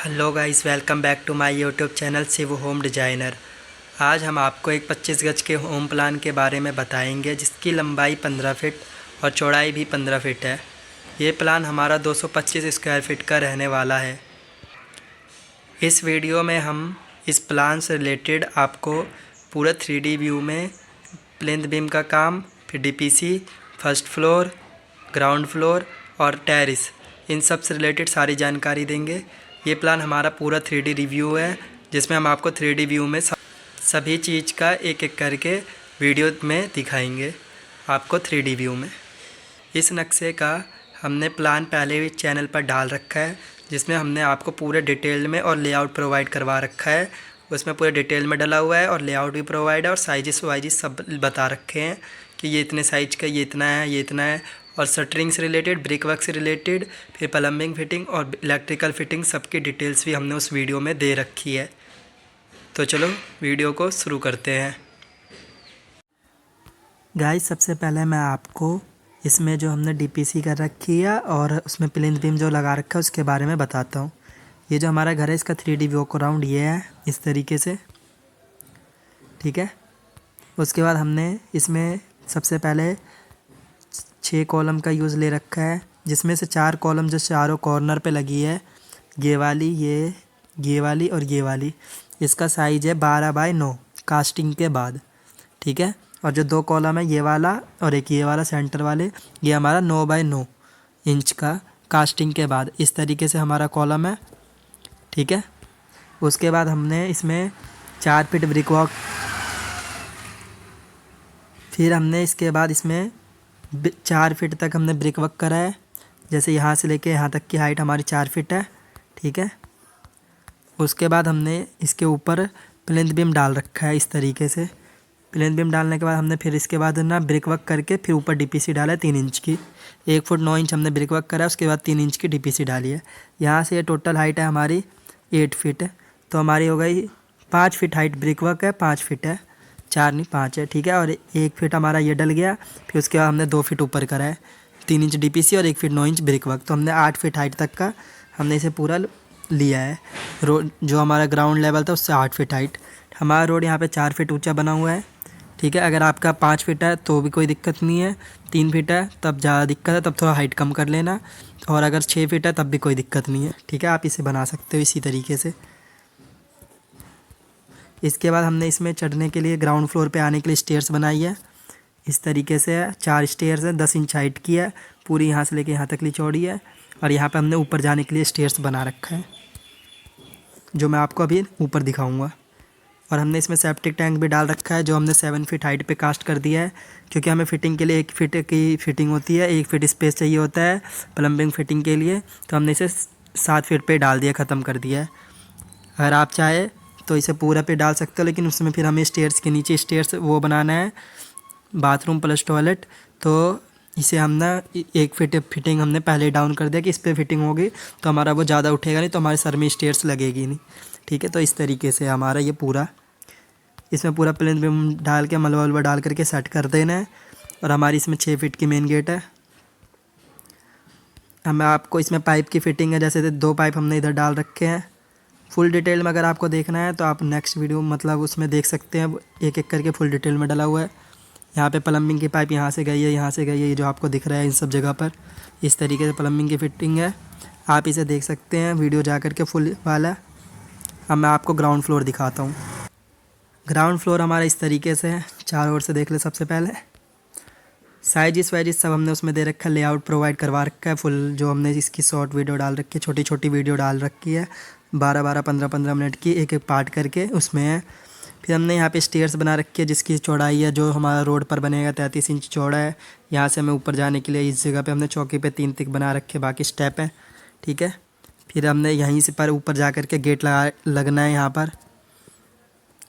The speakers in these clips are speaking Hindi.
Hello guys, welcome back to my YouTube channel Shiv home designer. आज हम आपको एक 25 गज के होम प्लान के बारे में बताएंगे जिसकी लंबाई 15 फीट और चौड़ाई भी 15 फीट है। ये प्लान हमारा 225 स्क्वायर फीट का रहने वाला है। इस वीडियो में हम इस प्लान से रिलेटेड आपको पूरा 3D व्यू में प्लिंथ बीम का काम, फिर DPC, first floor, ground floor और टेरेस, इन सब से रिलेटेड सारी जानकारी देंगे। ये प्लान हमारा पूरा 3D रिव्यू है जिसमें हम आपको 3D व्यू में सभी चीज़ का एक एक करके वीडियो में दिखाएंगे आपको 3D व्यू में। इस नक्शे का हमने प्लान पहले भी चैनल पर डाल रखा है जिसमें हमने आपको पूरे डिटेल में और लेआउट प्रोवाइड करवा रखा है। उसमें पूरे डिटेल में डला हुआ है और लेआउट भी प्रोवाइड है और साइजेस वाइजेस सब बता रखे हैं कि ये इतने साइज का, ये इतना है, ये इतना है। और शटरिंग से रिलेटेड, ब्रिक वर्क से रिलेटेड, फिर प्लम्बिंग फिटिंग और इलेक्ट्रिकल फिटिंग सबकी डिटेल्स भी हमने उस वीडियो में दे रखी है। तो चलो वीडियो को शुरू करते हैं। गाइस, सबसे पहले मैं आपको इसमें जो हमने डीपीसी कर रखी है और उसमें प्लिंथ बीम जो लगा रखा है उसके बारे में बताता हूँ। ये जो हमारा घर है इसका 3D व्यू अराउंड ये है इस तरीके से, ठीक है। उसके बाद हमने इसमें सबसे पहले 6 कॉलम का यूज़ ले रखा है जिसमें से 4 कॉलम जो चारों कॉर्नर पे लगी है, ये वाली, ये वाली और ये वाली। इसका साइज़ है 12 बाय 9 कास्टिंग के बाद, ठीक है। और जो 2 कॉलम है ये वाला और एक ये वाला सेंटर वाले, ये हमारा 9 बाय 9 इंच का कास्टिंग के बाद। इस तरीके से हमारा कॉलम है, ठीक है। उसके बाद हमने इसमें 4 फीट ब्रिक वॉक, फिर हमने इसके बाद इसमें 4 फीट तक हमने ब्रिक वर्क करा है। जैसे यहाँ से लेके यहाँ तक की हाइट हमारी 4 फीट है, ठीक है। उसके बाद हमने इसके ऊपर प्लिंथ बीम डाल रखा है इस तरीके से। प्लिंथ बीम डालने के बाद हमने फिर इसके बाद ना ब्रिक वर्क करके फिर ऊपर डीपीसी डाला है 3 इंच की। 1 फुट 9 इंच हमने ब्रिक वर्क करा है, उसके बाद 3 इंच की डीपीसी डाली है। यहाँ से ये टोटल हाइट है हमारी 8 फीट है, तो हमारी हो गई 5 फीट हाइट ब्रिक वर्क है, 5 फीट है, 4 नहीं 5 है, ठीक है। और 1 फीट हमारा ये डल गया। फिर उसके बाद हमने 2 फीट ऊपर करा है, 3 इंच डीपीसी और 1 फीट 9 इंच ब्रिक वर्क, तो हमने 8 फीट हाइट तक का हमने इसे पूरा लिया है। रोड जो हमारा ग्राउंड लेवल था उससे 8 फीट हाइट। हमारा रोड यहाँ पे 4 फीट ऊंचा बना हुआ है, ठीक है। अगर आपका 5 फीट है तो भी कोई दिक्कत नहीं है, 3 फीट है तब ज़्यादा दिक्कत है, तब थोड़ा हाइट कम कर लेना। और अगर 6 फीट है तब भी कोई दिक्कत नहीं है, ठीक है। आप इसे बना सकते हो इसी तरीके से। इसके बाद हमने इसमें चढ़ने के लिए, ग्राउंड फ्लोर पे आने के लिए स्टेयर्स बनाई है इस तरीके से। 4 स्टेयर्स है, 10 इंच हाइट की है, पूरी यहाँ से लेके यहाँ तक ली चौड़ी है। और यहाँ पे हमने ऊपर जाने के लिए स्टेयर्स बना रखा है जो मैं आपको अभी ऊपर दिखाऊंगा। और हमने इसमें सेप्टिक टैंक भी डाल रखा है जो हमने 7 फीट हाइट पे कास्ट कर दिया है, क्योंकि हमें फिटिंग के लिए 1 फीट की फिटिंग होती है, 1 फीट स्पेस चाहिए होता है प्लम्बिंग फिटिंग के लिए, तो हमने इसे 7 फीट पे डाल दिया, ख़त्म कर दिया है। अगर आप चाहे तो इसे पूरा पे डाल सकते हो, लेकिन उसमें फिर हमें स्टेयर्स के नीचे स्टेयर्स वो बनाना है, बाथरूम प्लस टॉयलेट, तो इसे हम ना 1 फीट फिटिंग हमने पहले डाउन कर दिया कि इस पर फिटिंग होगी तो हमारा वो ज़्यादा उठेगा नहीं, तो हमारे सर में स्टेयर्स लगेगी नहीं, ठीक है। तो इस तरीके से हमारा ये पूरा, इसमें पूरा प्लिंथ बीम डाल के मलबा वलबा डाल करके सेट कर देना है। और हमारी इसमें 6 फीट की मेन गेट है। हमें आपको इसमें पाइप की फिटिंग है, जैसे 2 पाइप हमने इधर डाल रखे हैं। फुल डिटेल में अगर आपको देखना है तो आप नेक्स्ट वीडियो मतलब उसमें देख सकते हैं, एक एक करके फुल डिटेल में डला हुआ है। यहाँ पे प्लम्बिंग की पाइप यहाँ से गई है, यहाँ से गई है, ये जो आपको दिख रहा है इन सब जगह पर इस तरीके से प्लम्बिंग की फिटिंग है। आप इसे देख सकते हैं वीडियो जा कर के फुल वाला। अब मैं आपको ग्राउंड फ्लोर दिखाता हूँ। ग्राउंड फ्लोर हमारा इस तरीके से है, चारों ओर से देख ले। सबसे पहले साइजिस वाइजिस सब हमने उसमें दे रखा है, लेआउट प्रोवाइड करवा रखा है फुल, जो हमने इसकी शॉर्ट वीडियो डाल रखी है, छोटी छोटी वीडियो डाल रखी है, 12-12, 15-15 मिनट की एक एक पार्ट करके उसमें है। फिर हमने यहाँ पे स्टेयर्स बना रखी है जिसकी चौड़ाई है, जो हमारा रोड पर बनेगा 33 इंच चौड़ा है। यहाँ से हमें ऊपर जाने के लिए इस जगह पे हमने चौकी पे 3 टिक बना रखे, बाकी स्टेप है, ठीक है। फिर हमने यहीं से पर ऊपर जा कर के गेट लगना है, यहाँ पर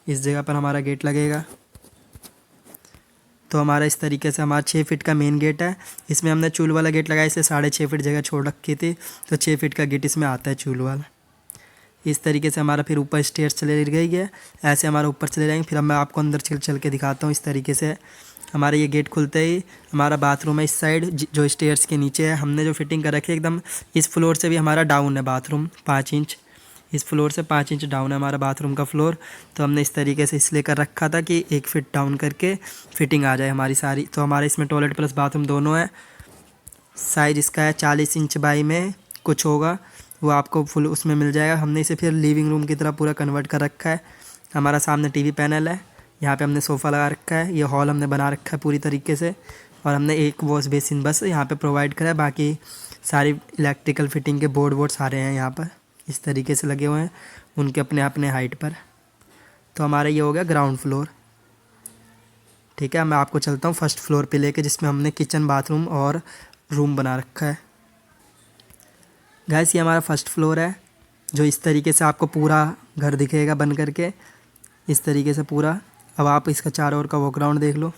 इस जगह पर हमारा गेट लगेगा। तो हमारा इस तरीके से हमारा 6 फीट का मेन गेट है। इसमें हमने चूल वाला गेट लगाया, इसलिए 6.5 फीट जगह छोड़ रखी थी, तो 6 फीट का गेट इसमें आता है चूल वाला। इस तरीके से हमारा फिर ऊपर स्टेयर्स चले गई है, ऐसे हमारा ऊपर चले जाएंगे। फिर मैं आपको अंदर चल के दिखाता हूँ। इस तरीके से हमारा ये गेट खुलते ही हमारा बाथरूम है इस साइड, जो स्टेयर्स के नीचे है। हमने जो फिटिंग कर रखी है एकदम इस फ्लोर से भी हमारा डाउन है बाथरूम 5 इंच। इस फ्लोर से 5 इंच डाउन है हमारा बाथरूम का फ्लोर। तो हमने इस तरीके से इसलिए कर रखा था कि 1 फीट डाउन करके फिटिंग आ जाए हमारी सारी। तो हमारे इसमें टॉयलेट प्लस बाथरूम दोनों है। साइज इसका है 40 इंच बाई में कुछ होगा, वो आपको फुल उसमें मिल जाएगा। हमने इसे फिर लिविंग रूम की तरह पूरा कन्वर्ट कर रखा है। हमारा सामने टीवी पैनल है, यहाँ पे हमने सोफ़ा लगा रखा है। ये हॉल हमने बना रखा है पूरी तरीके से। और हमने एक वॉश बेसिन बस यहाँ पे प्रोवाइड करा है, बाकी सारी इलेक्ट्रिकल फिटिंग के बोर्ड सारे हैं यहाँ पर इस तरीके से लगे हुए हैं उनके अपने अपने हाइट पर। तो हमारा ये हो गया ग्राउंड फ्लोर। ठीक है, मैं आपको चलता हूँ फर्स्ट फ्लोर पे लेके, जिसमें हमने किचन बाथरूम और रूम बना रखा है। गाइस ये हमारा फर्स्ट फ्लोर है, जो इस तरीके से आपको पूरा घर दिखेगा बन करके इस तरीके से पूरा। अब आप इसका चारों ओर का वॉकराउंड देख लो।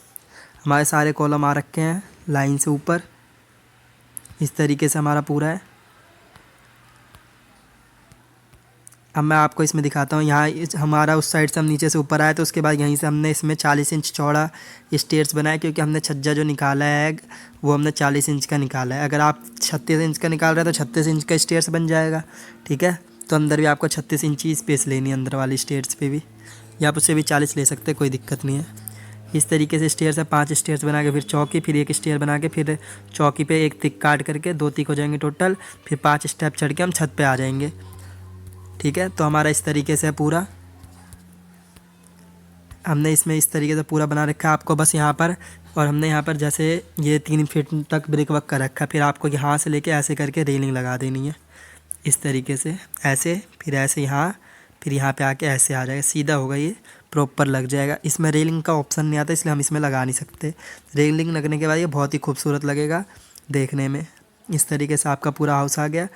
हमारे सारे कॉलम आ रखे हैं लाइन से ऊपर, इस तरीके से हमारा पूरा है। अब मैं आपको इसमें दिखाता हूँ। यहाँ हमारा उस साइड से हम नीचे से ऊपर आए, तो उसके बाद यहीं से हमने इसमें 40 इंच चौड़ा स्टेयर्स बनाए, क्योंकि हमने छज्जा जो निकाला है वो हमने 40 इंच का निकाला है। अगर आप 36 इंच का निकाल रहे हैं तो 36 इंच का स्टेयर्स बन जाएगा। ठीक है, तो अंदर भी आपको 36 इंच ही स्पेस लेनी है अंदर वाली स्टेयर्स पे भी, या आप उससे भी 40 ले सकते हैं, कोई दिक्कत नहीं है। इस तरीके से स्टेयर्स है, 5 स्टेयर्स बना के फिर चौकी, फिर 1 स्टेयर बना के फिर चौकी पे 1 तिक काट करके 2 तिक हो जाएंगे टोटल, फिर 5 स्टेप चढ़ के हम छत पे आ जाएंगे। ठीक है, तो हमारा इस तरीके से पूरा हमने इसमें इस तरीके से पूरा बना रखा है आपको बस यहाँ पर। और हमने यहाँ पर जैसे ये 3 फीट तक ब्रिक वर्क कर रखा है, फिर आपको यहाँ से लेके ऐसे करके रेलिंग लगा देनी है इस तरीके से, ऐसे फिर ऐसे यहाँ, फिर यहाँ पे आके ऐसे आ जाएगा, सीधा होगा, ये प्रॉपर लग जाएगा। इसमें रेलिंग का ऑप्शन नहीं आता, इसलिए हम इसमें लगा नहीं सकते। रेलिंग लगने के बाद ये बहुत ही खूबसूरत लगेगा देखने में। इस तरीके से आपका पूरा हाउस आ गया।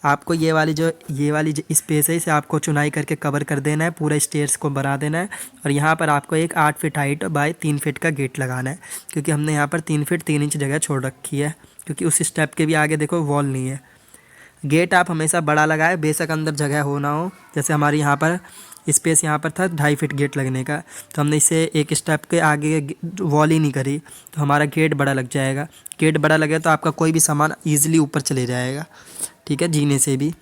आपको ये वाली जो स्पेस है इसे आपको चुनाई करके कवर कर देना है, पूरा स्टेयर्स को बना देना है। और यहाँ पर आपको एक 8 फीट हाइट बाय 3 फीट का गेट लगाना है, क्योंकि हमने यहाँ पर 3 फीट 3 इंच जगह छोड़ रखी है, क्योंकि उस स्टेप के भी आगे देखो वॉल नहीं है। गेट आप हमेशा बड़ा लगाए, बेशक अंदर जगह हो ना हो। जैसे हमारी यहाँ पर स्पेस यहाँ पर था 2.5 फीट गेट लगने का, तो हमने इसे एक स्टेप के आगे वॉल ही नहीं करी, तो हमारा गेट बड़ा लग जाएगा। गेट बड़ा लगे तो आपका कोई भी सामान ईजिली ऊपर चले जाएगा। ठीक है, जीने से भी।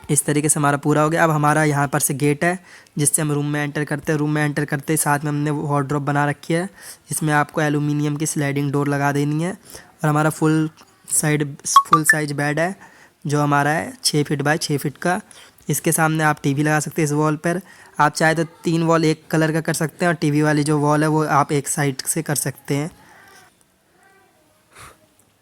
इस तरीके से हमारा पूरा हो गया। अब हमारा यहाँ पर से गेट है जिससे हम रूम में एंटर करते हैं। रूम में एंटर करते ही साथ में हमने वार्डरोब बना रखी है, इसमें आपको एलुमिनियम की स्लाइडिंग डोर लगा देनी है। और हमारा फुल साइज बेड है, जो हमारा है 6 फीट बाय 6 फीट का। इसके सामने आप टीवी लगा सकते हैं इस वॉल पर। आप चाहे तो 3 वॉल एक कलर का कर सकते हैं, और टीवी वाली जो वॉल है वो आप एक साइड से कर सकते हैं।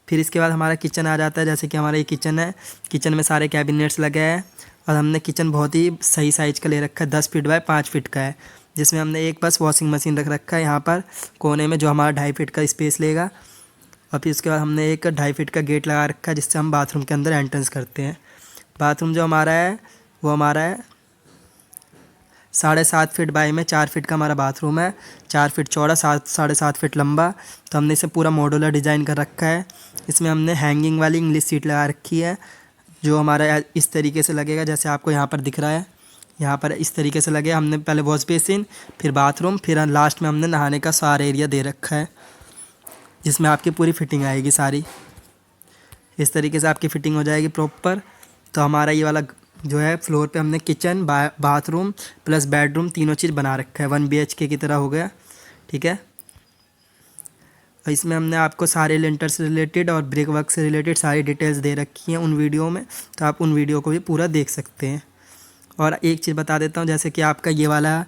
फिर इसके बाद हमारा किचन आ जाता है। जैसे कि हमारा ये किचन है, किचन में सारे कैबिनेट्स लगे हैं। और हमने किचन बहुत ही सही साइज़ का ले रखा है, 10 फीट बाय 5 फीट का है, जिसमें हमने एक बस वॉशिंग मशीन रख रखा है यहाँ पर कोने में, जो हमारा 2.5 फीट का स्पेस लेगा। और फिर उसके बाद हमने एक 2.5 फीट का गेट लगा रखा है, जिससे हम बाथरूम के अंदर एंट्रेंस करते हैं। बाथरूम जो हमारा है वो हमारा है 7.5 फीट बाई में 4 फीट का हमारा बाथरूम है, 4 फीट चौड़ा, 7.5 फीट लंबा। तो हमने इसे पूरा मॉड्यूलर डिज़ाइन कर रखा है। इसमें हमने हैंगिंग वाली इंग्लिश सीट लगा रखी है, जो हमारा इस तरीके से लगेगा जैसे आपको यहाँ पर दिख रहा है। यहाँ पर इस तरीके से लगे। हमने पहले वॉश बेसिन, फिर बाथरूम, फिर लास्ट में हमने नहाने का सारा एरिया दे रखा है, जिसमें आपकी पूरी फिटिंग आएगी सारी। इस तरीके से आपकी फ़िटिंग हो जाएगी प्रॉपर। तो हमारा ये वाला जो है फ्लोर पे हमने किचन, बाथरूम प्लस बेडरूम तीनों चीज़ बना रखा है, 1 BHK की तरह हो गया। ठीक है, और इसमें हमने आपको सारे लिंटर से रिलेटेड और ब्रिक वर्क से रिलेटेड सारी डिटेल्स दे रखी हैं उन वीडियो में, तो आप उन वीडियो को भी पूरा देख सकते हैं। और एक चीज़ बता देता हूँ, जैसे कि आपका ये वाला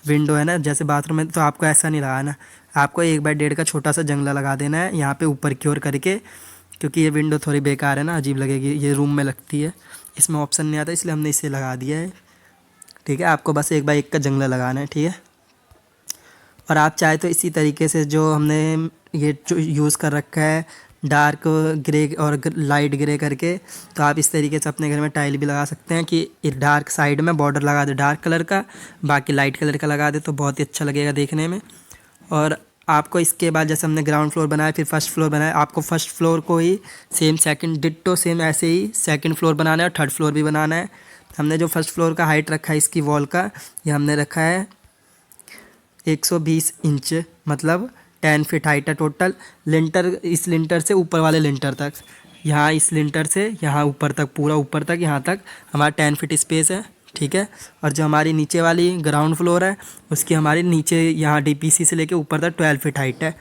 विंडो है ना, जैसे बाथरूम में, तो आपको ऐसा नहीं लगाना, आपको 1/1.5 का छोटा सा जंगला लगा देना है यहाँ पे ऊपर की ओर करके, क्योंकि ये विंडो थोड़ी बेकार है ना, अजीब लगेगी, ये रूम में लगती है, इसमें ऑप्शन नहीं आता, इसलिए हमने इसे लगा दिया है। ठीक है, आपको बस 1/1 का जंगला लगाना है। ठीक है, और आप चाहे तो इसी तरीके से जो हमने ये जो यूज़ कर रखा है डार्क ग्रे और लाइट ग्रे करके, तो आप इस तरीके से अपने घर में टाइल भी लगा सकते हैं कि डार्क साइड में बॉर्डर लगा दे डार्क कलर का, बाकी लाइट कलर का लगा दे, तो बहुत ही अच्छा लगेगा देखने में। और आपको इसके बाद जैसे हमने ग्राउंड फ्लोर बनाया, फिर फर्स्ट फ्लोर बनाया, आपको फर्स्ट फ्लोर को ही सेम सेकंड डिट्टो सेम ऐसे ही सेकंड फ्लोर बनाना है और थर्ड फ्लोर भी बनाना है। हमने जो फर्स्ट फ्लोर का हाइट रखा है इसकी वॉल का, ये हमने रखा है 120 इंच, मतलब 10 फीट हाइट है टोटल। लिंटर, इस लिंटर से ऊपर वाले लिंटर तक यहाँ इस लिंटर से यहाँ ऊपर तक, पूरा ऊपर तक, यहाँ तक हमारा 10 फीट स्पेस है, ठीक है। और जो हमारी नीचे वाली ग्राउंड फ्लोर है उसकी हमारी नीचे यहाँ डीपीसी से लेके ऊपर तक 12 फीट हाइट है,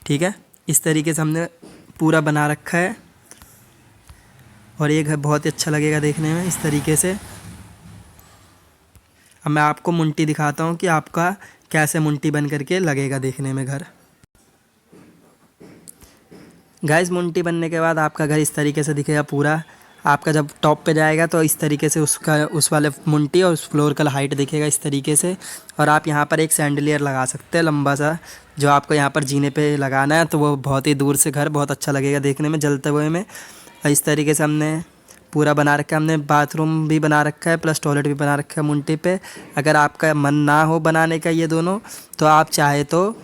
ठीक है। इस तरीके से हमने पूरा बना रखा है और ये घर बहुत ही अच्छा लगेगा देखने में इस तरीके से। अब मैं आपको मुंटी दिखाता हूँ कि आपका कैसे मुंटी बन करके लगेगा देखने में घर। गाइस, मुंटी बनने के बाद आपका घर इस तरीके से दिखेगा पूरा। आपका जब टॉप पे जाएगा तो इस तरीके से उसका उस वाले मुंटी और उस फ्लोर का हाइट दिखेगा इस तरीके से। और आप यहाँ पर एक सैंडलियर लगा सकते हैं लंबा सा, जो आपको यहाँ पर जीने पे लगाना है, तो वो बहुत ही दूर से घर बहुत अच्छा लगेगा देखने में जलते हुए में। और इस तरीके से हमने पूरा बना रखा है। हमने बाथरूम भी बना रखा है प्लस टॉयलेट भी बना रखा है मुंटी पे। अगर आपका मन ना हो बनाने का ये दोनों, तो आप चाहे तो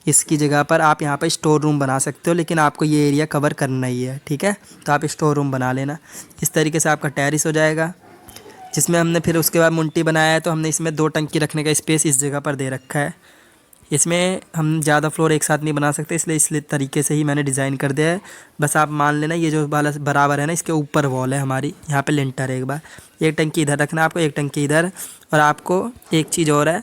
इसकी जगह पर आप यहाँ पर स्टोर रूम बना सकते हो, लेकिन आपको ये एरिया कवर करना ही है, ठीक है। तो आप स्टोर रूम बना लेना। इस तरीके से आपका टेरिस हो जाएगा, जिसमें हमने फिर उसके बाद मुंटी बनाया है तो हमने इसमें 2 टंकी रखने का स्पेस इस जगह पर दे रखा है। इसमें हम ज़्यादा फ्लोर एक साथ नहीं बना सकते, इसलिए तरीके से ही मैंने डिज़ाइन कर दिया है। बस आप मान लेना ये जो वाला बराबर है ना, इसके ऊपर वॉल है हमारी, यहाँ पे लिंटर है। एक बार एक टंकी इधर रखना है आपको, एक टंकी इधर। और आपको एक चीज़ और है,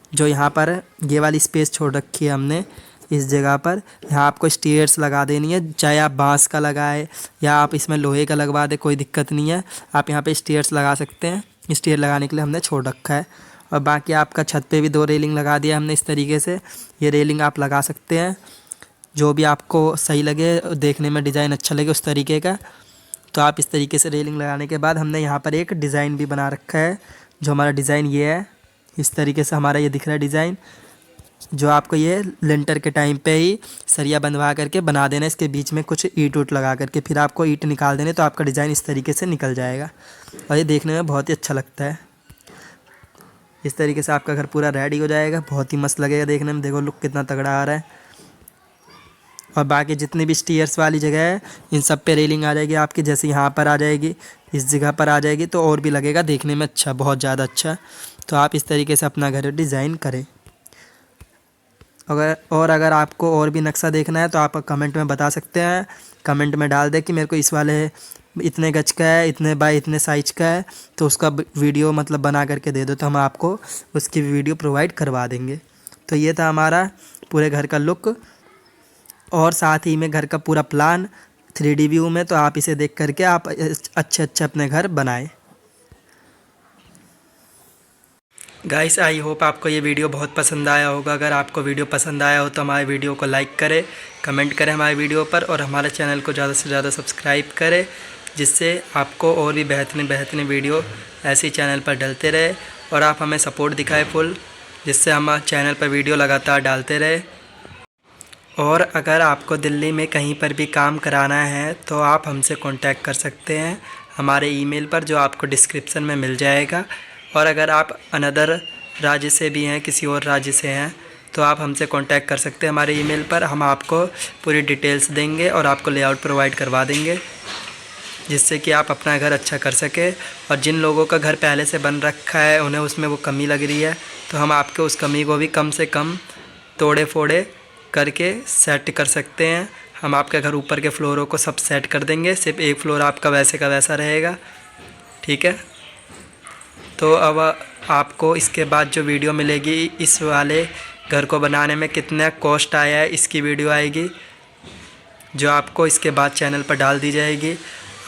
जो यहाँ पर ये वाली स्पेस छोड़ रखी है हमने इस जगह पर, यहाँ आपको स्टेयर्स लगा देनी है। चाहे आप बांस का लगाए या आप इसमें लोहे का लगवा दे, कोई दिक्कत नहीं है। आप यहाँ पे स्टेयर्स लगा सकते हैं, स्टेयर लगाने के लिए हमने छोड़ रखा है। और बाकी आपका छत पे भी 2 रेलिंग लगा दिया हमने इस तरीके से। ये रेलिंग आप लगा सकते हैं, जो भी आपको सही लगे, देखने में डिज़ाइन अच्छा लगे उस तरीके का। तो आप इस तरीके से रेलिंग लगाने के बाद हमने यहाँ पर एक डिज़ाइन भी बना रखा है, जो हमारा डिज़ाइन ये है। इस तरीके से हमारा ये दिख रहा है डिज़ाइन, जो आपको ये लिंटर के टाइम पे ही सरिया बंधवा करके बना देना। इसके बीच में कुछ ईंट उट लगा करके फिर आपको ईंट निकाल देने, तो आपका डिज़ाइन इस तरीके से निकल जाएगा और ये देखने में बहुत ही अच्छा लगता है। इस तरीके से आपका घर पूरा रेडी हो जाएगा, बहुत ही मस्त लगेगा देखने में। देखो लुक कितना तगड़ा आ रहा है। और बाकी जितनी भी स्टीयर्स वाली जगह है, इन सब पे रेलिंग आ जाएगी आपकी। जैसे यहाँ पर आ जाएगी, इस जगह पर आ जाएगी, तो और भी लगेगा देखने में अच्छा, बहुत ज़्यादा अच्छा। तो आप इस तरीके से अपना घर डिज़ाइन करें। अगर आपको और भी नक्शा देखना है तो आप कमेंट में बता सकते हैं। कमेंट में डाल दें कि मेरे को इस वाले इतने गज का है, इतने बाय इतने साइज का है, तो उसका वीडियो मतलब बना करके दे दो, तो हम आपको उसकी वीडियो प्रोवाइड करवा देंगे। तो ये था हमारा पूरे घर का लुक और साथ ही में घर का पूरा प्लान 3D व्यू में। तो आप इसे देख करके आप अच्छे अपने घर बनाएं। गाइस, आई होप आपको ये वीडियो बहुत पसंद आया होगा। अगर आपको वीडियो पसंद आया हो तो हमारे वीडियो को लाइक करें, कमेंट करें हमारे वीडियो पर, और हमारे चैनल को ज़्यादा से ज़्यादा सब्सक्राइब करें, जिससे आपको और भी बेहतरीन वीडियो ऐसी चैनल पर डलते रहे। और आप हमें सपोर्ट दिखाएं फुल, जिससे हम चैनल पर वीडियो लगातार डालते रहे। और अगर आपको दिल्ली में कहीं पर भी काम कराना है तो आप हमसे कांटेक्ट कर सकते हैं हमारे ईमेल पर, जो आपको डिस्क्रिप्शन में मिल जाएगा। और अगर आप अनदर राज्य से भी हैं, किसी और राज्य से हैं, तो आप हमसे कांटेक्ट कर सकते हैं हमारे ईमेल पर। हम आपको पूरी डिटेल्स देंगे और आपको लेआउट प्रोवाइड करवा देंगे, जिससे कि आप अपना घर अच्छा कर सके। और जिन लोगों का घर पहले से बन रखा है, उन्हें उसमें वो कमी लग रही है, तो हम आपके उस कमी को भी कम से कम तोड़े फोड़े करके सेट कर सकते हैं। हम आपके घर ऊपर के फ्लोरों को सब सेट कर देंगे, सिर्फ एक फ्लोर आपका वैसे का वैसा रहेगा, ठीक है। तो अब आपको इसके बाद जो वीडियो मिलेगी, इस वाले घर को बनाने में कितना कॉस्ट आया है, इसकी वीडियो आएगी, जो आपको इसके बाद चैनल पर डाल दी जाएगी।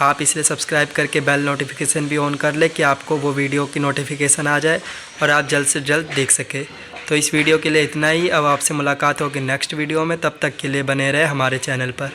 आप इसलिए सब्सक्राइब करके बेल नोटिफिकेशन भी ऑन कर ले, कि आपको वो वीडियो की नोटिफिकेशन आ जाए और आप जल्द से जल्द देख सके। तो इस वीडियो के लिए इतना ही। अब आपसे मुलाकात होगी नेक्स्ट वीडियो में, तब तक के लिए बने रहे हमारे चैनल पर।